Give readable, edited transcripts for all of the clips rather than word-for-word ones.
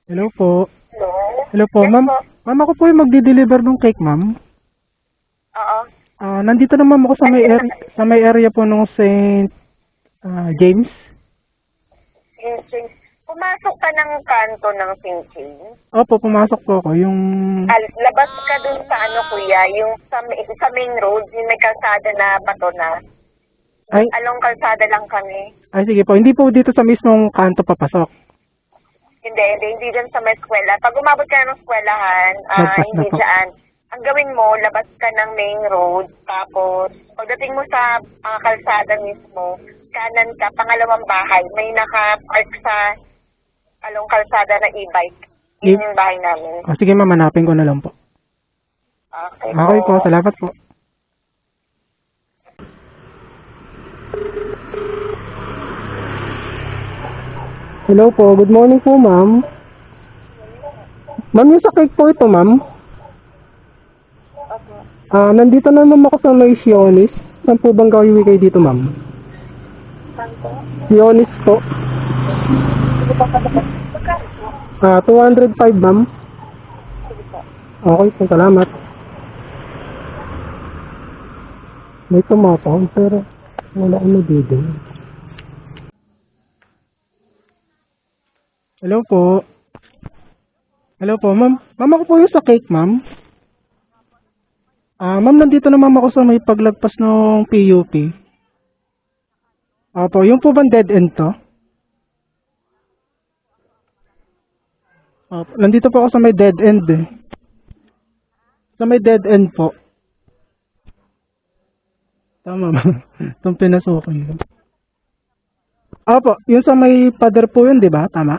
Hello po. Hello? Hello po, Yes ma'am. po. Ma'am, ako po yung magdi-deliver ng cake, ma'am. Oo. Nandito na ma'am ako sa may area po ng St. James. Sinching. Pumasok ka ng kanto ng Sinching. Opo, pumasok po ako. Yung... Labas ka dun sa kuya, yung sa main road, yung may kalsada na bato na. Ay, Along kalsada lang kami. sige po. Hindi po dito sa mismong kanto papasok. Hindi dyan sa may eskwela. Pag umabot ka ng eskwelahan, Lagpas na hindi po. dyan. Ang gawin mo, labas ka ng main road, tapos pagdating mo sa kalsada mismo, kanan ka, pangalawang bahay, may naka-park sa along kalsada na e-bike. Yun yung bahay namin. Sige ma'am, hanapin ko na lang po. Okay Okay po, salamat po. Hello po, good morning po ma'am. Ma'am, yung sa cake po ito ma'am. Nandito na ma'am ako sa may Sionis. Saan po bang gawiwi kayo dito ma'am? Sionis po. 205 ma'am. Okay po, salamat. May tumapang pero wala akong nabibig. Hello po. Hello po, ma'am. Ma'am, ako po yung sa cake, ma'am. Ma'am, nandito na ma'am ako sa may paglagpas ng PUP. Opo, yung po bang dead end to? Opo, nandito po ako sa may dead end eh. Sa may dead end po. Tama ba? Itong pinasukin ko. Opo, yung sa may pader po yun, di ba? Tama?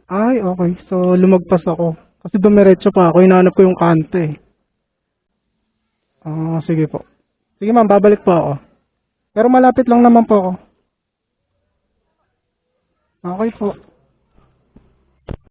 Ay, okay. So, lumagpas ako. Kasi dumiretso pa ako. Hinahanap ko yung kanto eh. Sige po. Sige ma'am, babalik po ako. Pero malapit lang naman po ako. Okay po.